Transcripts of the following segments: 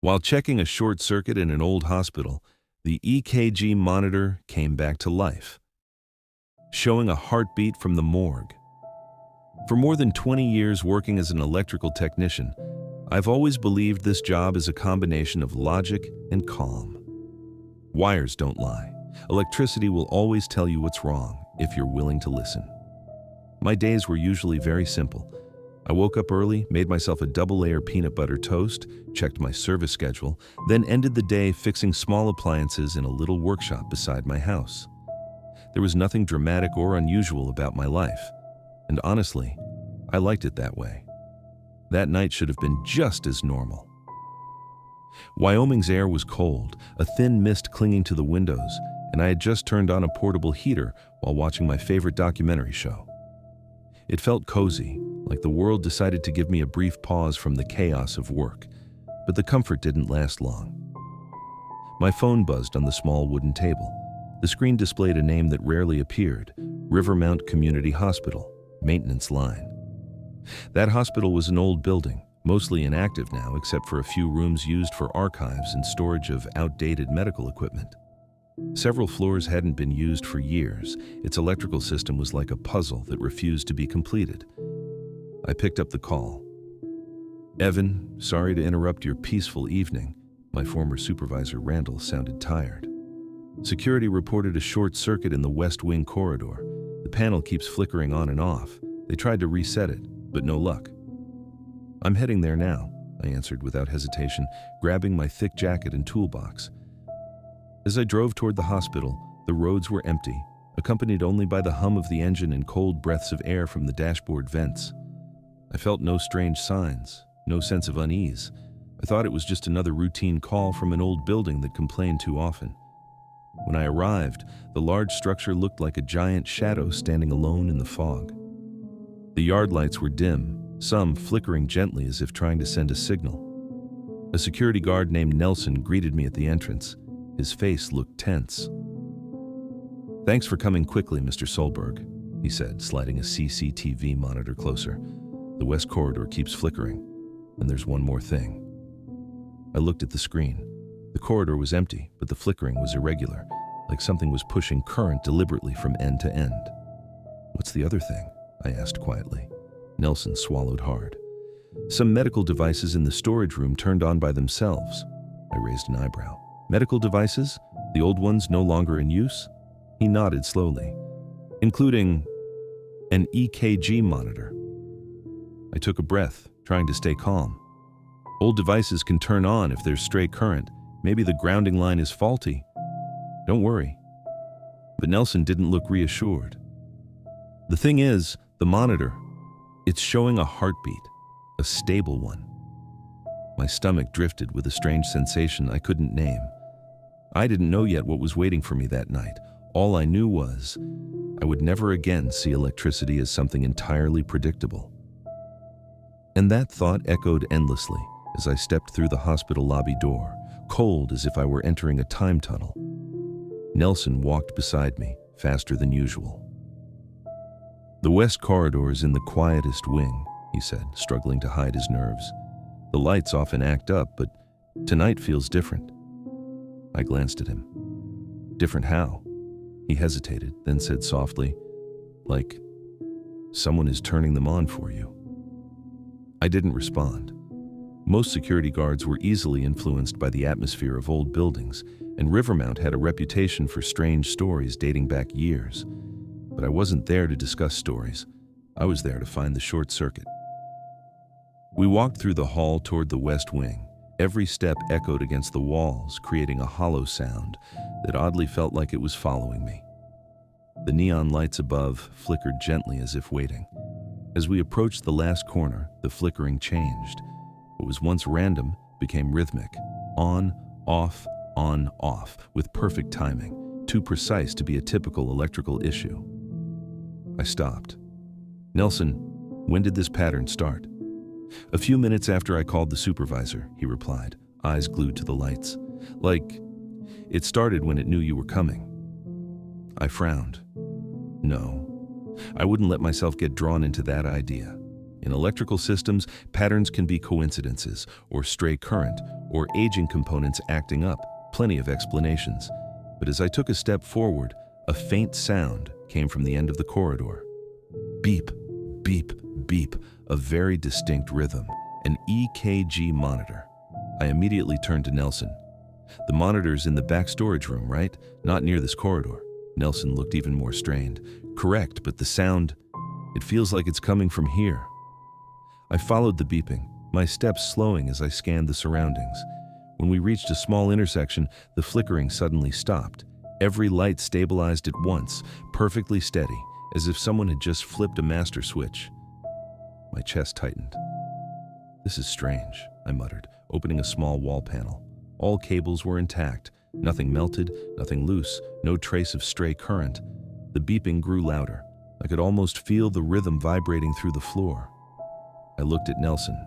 While checking a short circuit in an old hospital, the EKG monitor came back to life, showing a heartbeat from the morgue. For more than 20 years working as an electrical technician, I've always believed this job is a combination of logic and calm. Wires don't lie. Electricity will always tell you what's wrong if you're willing to listen. My days were usually very simple. I woke up early, made myself a double-layer peanut butter toast, checked my service schedule, then ended the day fixing small appliances in a little workshop beside my house. There was nothing dramatic or unusual about my life, and honestly, I liked it that way. That night should have been just as normal. Wyoming's air was cold, a thin mist clinging to the windows, and I had just turned on a portable heater while watching my favorite documentary show. It felt cozy, like the world decided to give me a brief pause from the chaos of work, but the comfort didn't last long. My phone buzzed on the small wooden table. The screen displayed a name that rarely appeared: Rivermount Community Hospital, maintenance line. That hospital was an old building, mostly inactive now except for a few rooms used for archives and storage of outdated medical equipment. Several floors hadn't been used for years. Its electrical system was like a puzzle that refused to be completed. I picked up the call. "Evan, sorry to interrupt your peaceful evening." My former supervisor, Randall, sounded tired. "Security reported a short circuit in the West Wing corridor. The panel keeps flickering on and off. They tried to reset it, but no luck." "I'm heading there now," I answered without hesitation, grabbing my thick jacket and toolbox. As I drove toward the hospital, the roads were empty, accompanied only by the hum of the engine and cold breaths of air from the dashboard vents. I felt no strange signs, no sense of unease. I thought it was just another routine call from an old building that complained too often. When I arrived, the large structure looked like a giant shadow standing alone in the fog. The yard lights were dim, some flickering gently as if trying to send a signal. A security guard named Nelson greeted me at the entrance. His face looked tense. "Thanks for coming quickly, Mr. Solberg," he said, sliding a CCTV monitor closer. "The west corridor keeps flickering, and there's one more thing." I looked at the screen. The corridor was empty, but the flickering was irregular, like something was pushing current deliberately from end to end. "What's the other thing?" I asked quietly. Nelson swallowed hard. "Some medical devices in the storage room turned on by themselves." I raised an eyebrow. "Medical devices? The old ones no longer in use?" He nodded slowly. "Including an EKG monitor." I took a breath, trying to stay calm. "Old devices can turn on if there's stray current. Maybe the grounding line is faulty. Don't worry." But Nelson didn't look reassured. "The thing is, the monitor, it's showing a heartbeat, a stable one." My stomach drifted with a strange sensation I couldn't name. I didn't know yet what was waiting for me that night. All I knew was I would never again see electricity as something entirely predictable. And that thought echoed endlessly as I stepped through the hospital lobby door, cold as if I were entering a time tunnel. Nelson walked beside me, faster than usual. "The west corridor is in the quietest wing," he said, struggling to hide his nerves. "The lights often act up, but tonight feels different." I glanced at him. "Different how?" He hesitated, then said softly, "Like someone is turning them on for you." I didn't respond. Most security guards were easily influenced by the atmosphere of old buildings, and Rivermount had a reputation for strange stories dating back years. But I wasn't there to discuss stories. I was there to find the short circuit. We walked through the hall toward the west wing. Every step echoed against the walls, creating a hollow sound that oddly felt like it was following me. The neon lights above flickered gently as if waiting. As we approached the last corner, the flickering changed. What was once random became rhythmic. On, off, with perfect timing, too precise to be a typical electrical issue. I stopped. "Nelson, when did this pattern start?" "A few minutes after I called the supervisor," he replied, eyes glued to the lights. "Like, it started when it knew you were coming." I frowned. No, I wouldn't let myself get drawn into that idea. In electrical systems, patterns can be coincidences, or stray current, or aging components acting up. Plenty of explanations. But as I took a step forward, a faint sound came from the end of the corridor. Beep, beep, beep, a very distinct rhythm. An EKG monitor. I immediately turned to Nelson. The monitor's in the back storage room, right? Not near this corridor. Nelson looked even more strained. Correct, but the sound, it feels like it's coming from here. I followed the beeping, my steps slowing as I scanned the surroundings. When we reached a small intersection, the flickering suddenly stopped. Every light stabilized at once, perfectly steady, as if someone had just flipped a master switch. My chest tightened. "This is strange," I muttered, opening a small wall panel. All cables were intact. Nothing melted, nothing loose, no trace of stray current. The beeping grew louder. I could almost feel the rhythm vibrating through the floor. I looked at Nelson.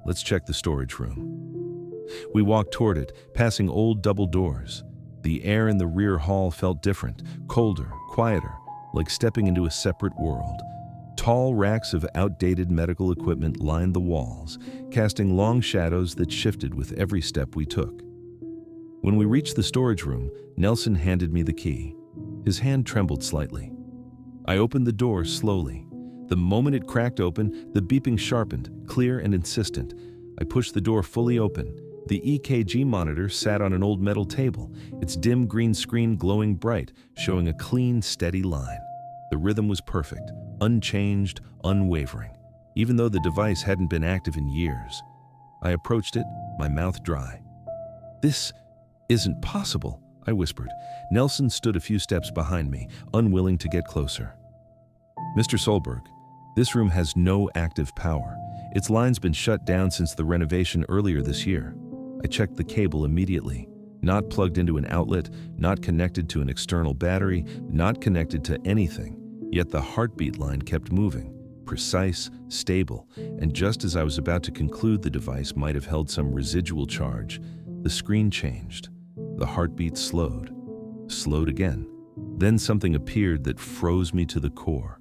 "Let's check the storage room." We walked toward it, passing old double doors. The air in the rear hall felt different, colder, quieter, like stepping into a separate world. Tall racks of outdated medical equipment lined the walls, casting long shadows that shifted with every step we took. When we reached the storage room, Nelson handed me the key. His hand trembled slightly. I opened the door slowly. The moment it cracked open, the beeping sharpened, clear and insistent. I pushed the door fully open. The EKG monitor sat on an old metal table, its dim green screen glowing bright, showing a clean, steady line. The rhythm was perfect, unchanged, unwavering, even though the device hadn't been active in years. I approached it, my mouth dry. "This isn't possible," I whispered. Nelson stood a few steps behind me, unwilling to get closer. "Mr. Solberg, this room has no active power. Its line's been shut down since the renovation earlier this year." I checked the cable immediately. Not plugged into an outlet, not connected to an external battery, not connected to anything. Yet the heartbeat line kept moving, precise, stable, and just as I was about to conclude the device might have held some residual charge, the screen changed. The heartbeat slowed again. Then something appeared that froze me to the core.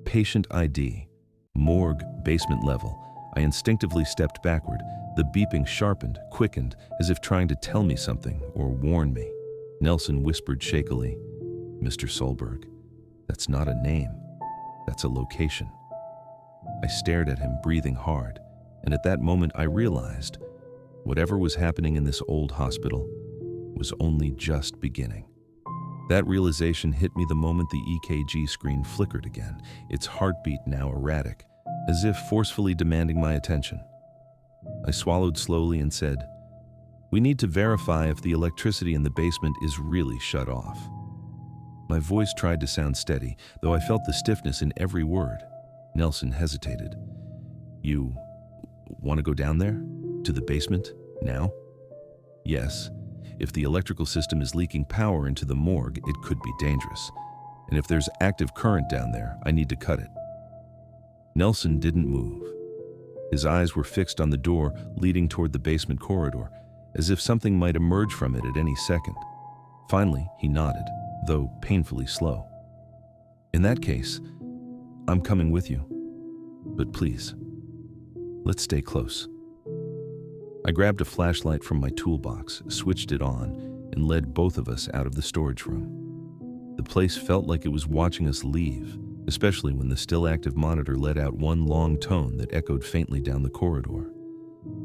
Patient ID, morgue, basement level. I instinctively stepped backward. The beeping sharpened, quickened, as if trying to tell me something or warn me. Nelson whispered shakily, "Mr. Solberg, that's not a name. That's a location." I stared at him, breathing hard, and at that moment I realized whatever was happening in this old hospital was only just beginning. That realization hit me the moment the EKG screen flickered again, its heartbeat now erratic, as if forcefully demanding my attention. I swallowed slowly and said, "We need to verify if the electricity in the basement is really shut off." My voice tried to sound steady, though I felt the stiffness in every word. Nelson hesitated. "You want to go down there? To the basement? Now?" "Yes. If the electrical system is leaking power into the morgue, it could be dangerous. And if there's active current down there, I need to cut it." Nelson didn't move. His eyes were fixed on the door leading toward the basement corridor, as if something might emerge from it at any second. Finally, he nodded, though painfully slow. "In that case, I'm coming with you. But please, let's stay close." I grabbed a flashlight from my toolbox, switched it on, and led both of us out of the storage room. The place felt like it was watching us leave, especially when the still active monitor let out one long tone that echoed faintly down the corridor.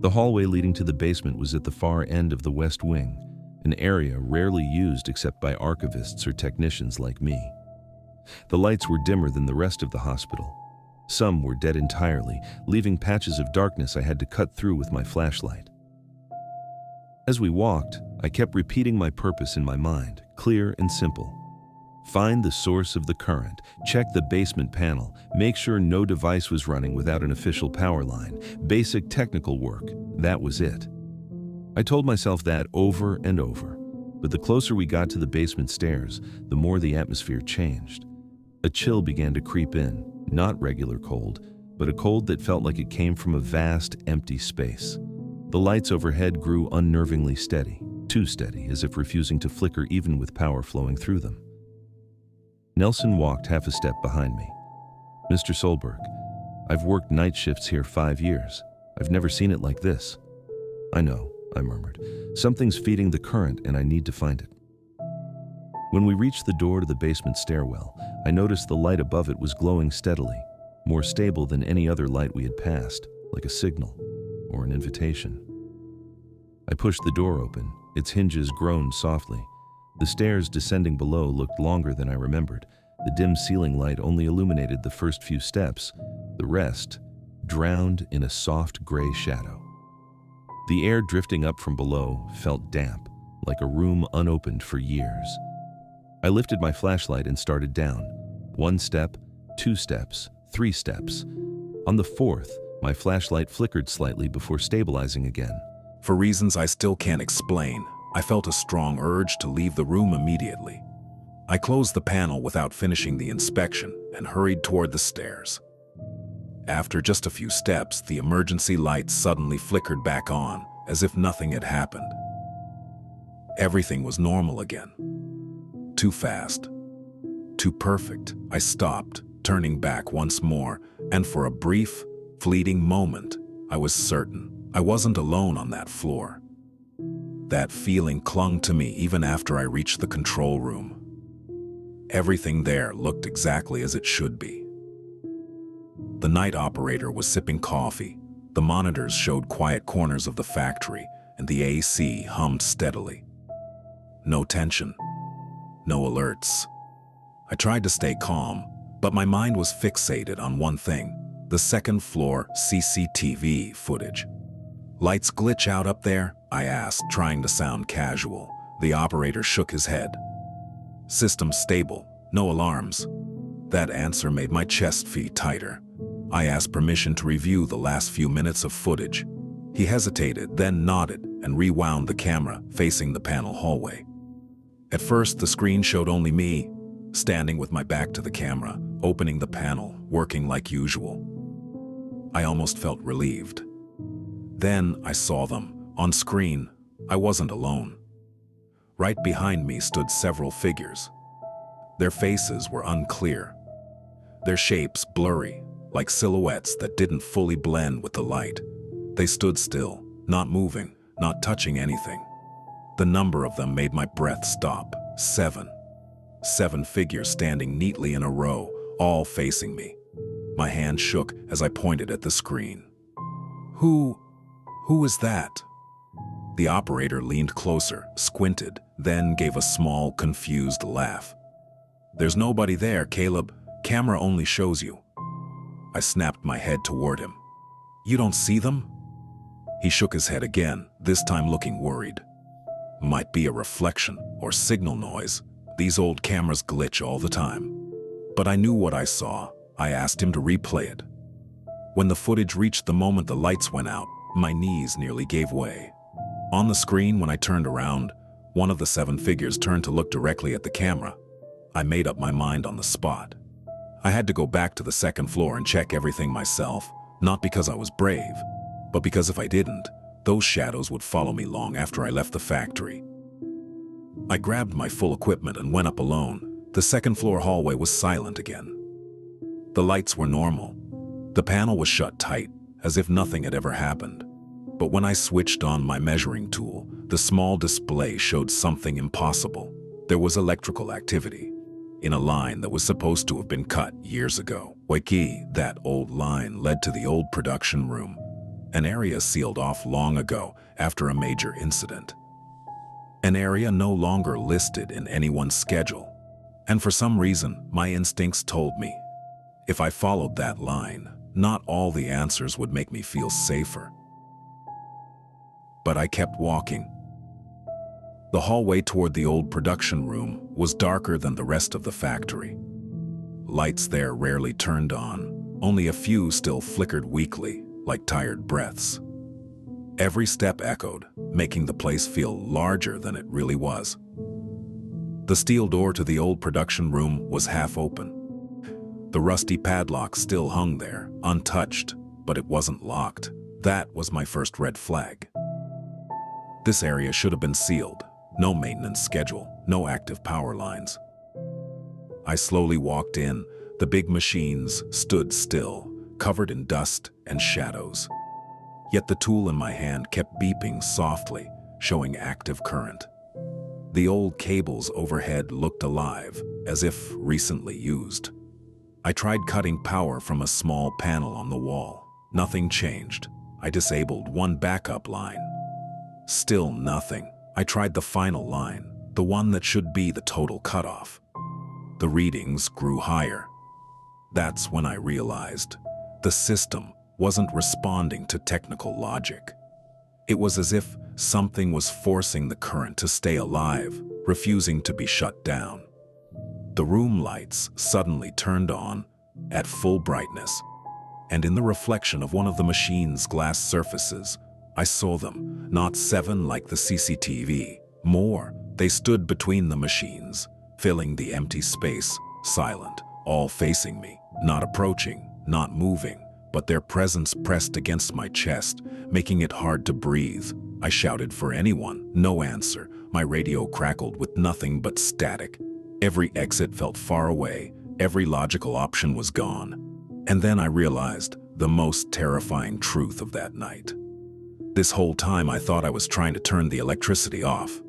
The hallway leading to the basement was at the far end of the west wing, an area rarely used except by archivists or technicians like me. The lights were dimmer than the rest of the hospital. Some were dead entirely, leaving patches of darkness I had to cut through with my flashlight. As we walked, I kept repeating my purpose in my mind, clear and simple. Find the source of the current, check the basement panel, make sure no device was running without an official power line. Basic technical work, that was it. I told myself that over and over, but the closer we got to the basement stairs, the more the atmosphere changed. A chill began to creep in, not regular cold, but a cold that felt like it came from a vast, empty space. The lights overhead grew unnervingly steady, too steady, as if refusing to flicker even with power flowing through them. Nelson walked half a step behind me. "Mr. Solberg, I've worked night shifts here 5 years. I've never seen it like this. I know, I murmured. Something's feeding the current and I need to find it. When we reached the door to the basement stairwell, I noticed the light above it was glowing steadily, more stable than any other light we had passed, like a signal or an invitation. I pushed the door open. Its hinges groaned softly. The stairs descending below looked longer than I remembered. The dim ceiling light only illuminated the first few steps. The rest drowned in a soft gray shadow. The air drifting up from below felt damp, like a room unopened for years. I lifted my flashlight and started down. 1 step, 2 steps, 3 steps. On the 4th, my flashlight flickered slightly before stabilizing again. For reasons I still can't explain, I felt a strong urge to leave the room immediately. I closed the panel without finishing the inspection and hurried toward the stairs. After just a few steps, the emergency light suddenly flickered back on, as if nothing had happened. Everything was normal again. Too fast. Too perfect. I stopped, turning back once more, and for a brief, fleeting moment, I was certain I wasn't alone on that floor. That feeling clung to me even after I reached the control room. Everything there looked exactly as it should be. The night operator was sipping coffee, the monitors showed quiet corners of the factory, and the AC hummed steadily. No tension. No alerts. I tried to stay calm, but my mind was fixated on one thing: the second floor CCTV footage. "Lights glitch out up there?" I asked, trying to sound casual. The operator shook his head. "System stable, no alarms." That answer made my chest feel tighter. I asked permission to review the last few minutes of footage. He hesitated, then nodded and rewound the camera, facing the panel hallway. At first, the screen showed only me, standing with my back to the camera, opening the panel, working like usual. I almost felt relieved. Then I saw them. On screen, I wasn't alone. Right behind me stood several figures. Their faces were unclear, their shapes blurry, like silhouettes that didn't fully blend with the light. They stood still, not moving, not touching anything. The number of them made my breath stop. 7. 7 figures standing neatly in a row, all facing me. My hand shook as I pointed at the screen. Who is that?" The operator leaned closer, squinted, then gave a small, confused laugh. "There's nobody there, Caleb. Camera only shows you." I snapped my head toward him. "You don't see them?" He shook his head again, this time looking worried. "Might be a reflection or signal noise. These old cameras glitch all the time." But I knew what I saw. I asked him to replay it. When the footage reached the moment the lights went out, my knees nearly gave way. On the screen, when I turned around, one of the 7 figures turned to look directly at the camera. I made up my mind on the spot. I had to go back to the second floor and check everything myself, not because I was brave, but because if I didn't, those shadows would follow me long after I left the factory. I grabbed my full equipment and went up alone. The second floor hallway was silent again. The lights were normal. The panel was shut tight, as if nothing had ever happened. But when I switched on my measuring tool, the small display showed something impossible. There was electrical activity, in a line that was supposed to have been cut years ago. That old line led to the old production room, an area sealed off long ago after a major incident. An area no longer listed in anyone's schedule. And for some reason, my instincts told me, if I followed that line, not all the answers would make me feel safer. But I kept walking. The hallway toward the old production room was darker than the rest of the factory. Lights there rarely turned on, only a few still flickered weakly, like tired breaths. Every step echoed, making the place feel larger than it really was. The steel door to the old production room was half open. The rusty padlock still hung there, untouched, but it wasn't locked. That was my first red flag. This area should have been sealed. No maintenance schedule, no active power lines. I slowly walked in. The big machines stood still, covered in dust and shadows. Yet the tool in my hand kept beeping softly, showing active current. The old cables overhead looked alive, as if recently used. I tried cutting power from a small panel on the wall. Nothing changed. I disabled one backup line. Still nothing. I tried the final line, the one that should be the total cutoff. The readings grew higher. That's when I realized the system wasn't responding to technical logic. It was as if something was forcing the current to stay alive, refusing to be shut down. The room lights suddenly turned on at full brightness, and in the reflection of one of the machine's glass surfaces, I saw them, not 7 like the CCTV. More, they stood between the machines, filling the empty space, silent, all facing me, not approaching, not moving, but their presence pressed against my chest, making it hard to breathe. I shouted for anyone, no answer. My radio crackled with nothing but static. Every exit felt far away, every logical option was gone. And then I realized the most terrifying truth of that night. This whole time I thought I was trying to turn the electricity off.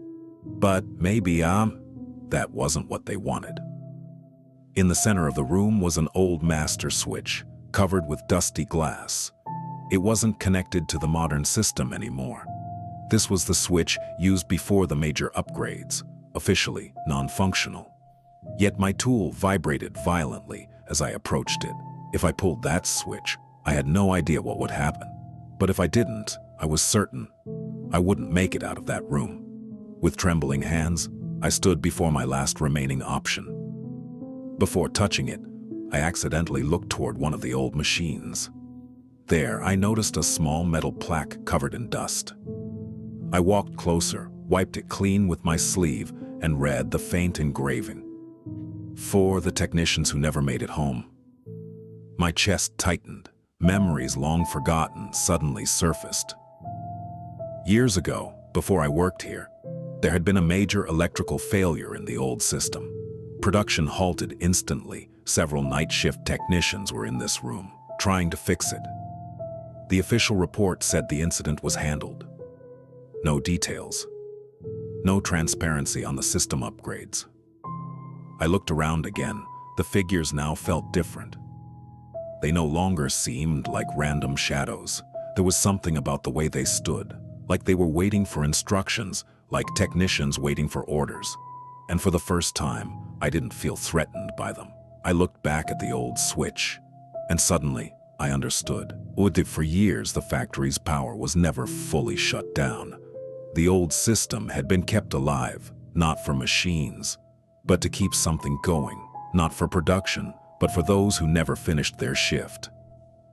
But maybe, that wasn't what they wanted. In the center of the room was an old master switch, covered with dusty glass. It wasn't connected to the modern system anymore. This was the switch used before the major upgrades, officially non-functional. Yet my tool vibrated violently as I approached it. If I pulled that switch, I had no idea what would happen. But if I didn't, I was certain I wouldn't make it out of that room. With trembling hands, I stood before my last remaining option. Before touching it, I accidentally looked toward one of the old machines. There, I noticed a small metal plaque covered in dust. I walked closer, wiped it clean with my sleeve, and read the faint engraving. For the technicians who never made it home. My chest tightened. Memories long forgotten suddenly surfaced. Years ago, before I worked here, there had been a major electrical failure in the old system. Production halted instantly. Several night shift technicians were in this room, trying to fix it. The official report said the incident was handled. No details. No transparency on the system upgrades. I looked around again. The figures now felt different. They no longer seemed like random shadows. There was something about the way they stood, like they were waiting for instructions, like technicians waiting for orders. And for the first time, I didn't feel threatened by them. I looked back at the old switch, and suddenly, I understood. For years, the factory's power was never fully shut down. The old system had been kept alive, not for machines, but to keep something going, not for production, but for those who never finished their shift.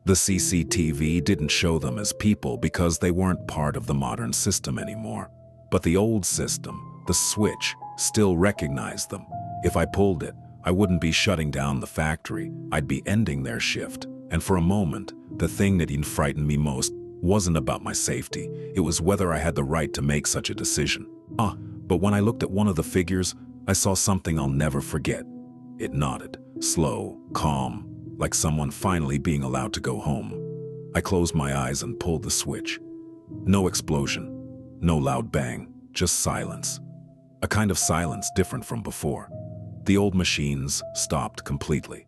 The CCTV didn't show them as people because they weren't part of the modern system anymore. But the old system, the switch, still recognized them. If I pulled it, I wouldn't be shutting down the factory, I'd be ending their shift. And for a moment, the thing that frightened me most wasn't about my safety, it was whether I had the right to make such a decision. But when I looked at one of the figures, I saw something I'll never forget. It nodded, slow, calm, like someone finally being allowed to go home. I closed my eyes and pulled the switch. No explosion, no loud bang, just silence. A kind of silence different from before. The old machines stopped completely.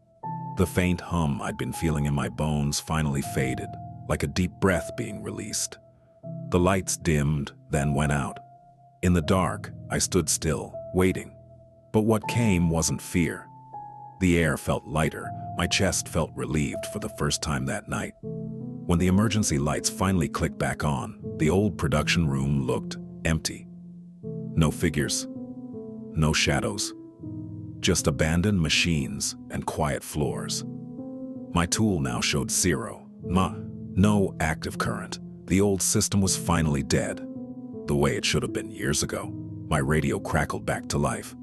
The faint hum I'd been feeling in my bones finally faded, like a deep breath being released. The lights dimmed, then went out. In the dark, I stood still, waiting. But what came wasn't fear. The air felt lighter, my chest felt relieved for the first time that night. When the emergency lights finally clicked back on, the old production room looked empty. No figures, no shadows. Just abandoned machines and quiet floors. My tool now showed zero. No active current. The old system was finally dead. The way it should have been years ago. My radio crackled back to life.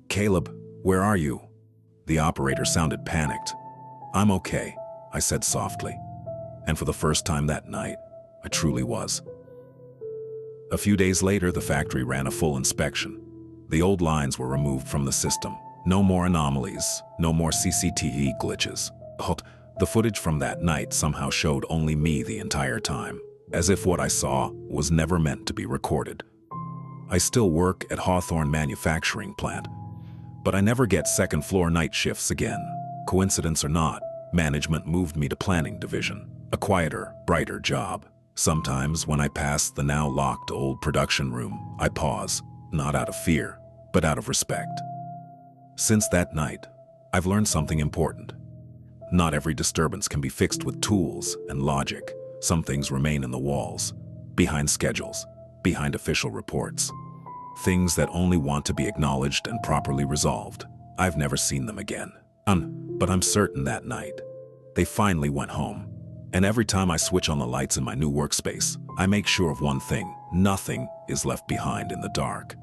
"Caleb, where are you?" The operator sounded panicked. "I'm okay," I said softly. And for the first time that night, I truly was. A few days later, the factory ran a full inspection. The old lines were removed from the system. No more anomalies, no more CCTV glitches. The footage from that night somehow showed only me the entire time, as if what I saw was never meant to be recorded. I still work at Hawthorne Manufacturing Plant, but I never get second-floor night shifts again. Coincidence or not, management moved me to planning division, a quieter, brighter job. Sometimes when I pass the now locked old production room, I pause, not out of fear, but out of respect. Since that night, I've learned something important. Not every disturbance can be fixed with tools and logic. Some things remain in the walls, behind schedules, behind official reports. Things that only want to be acknowledged and properly resolved. I've never seen them again. But I'm certain that night, they finally went home. And every time I switch on the lights in my new workspace, I make sure of one thing: nothing is left behind in the dark.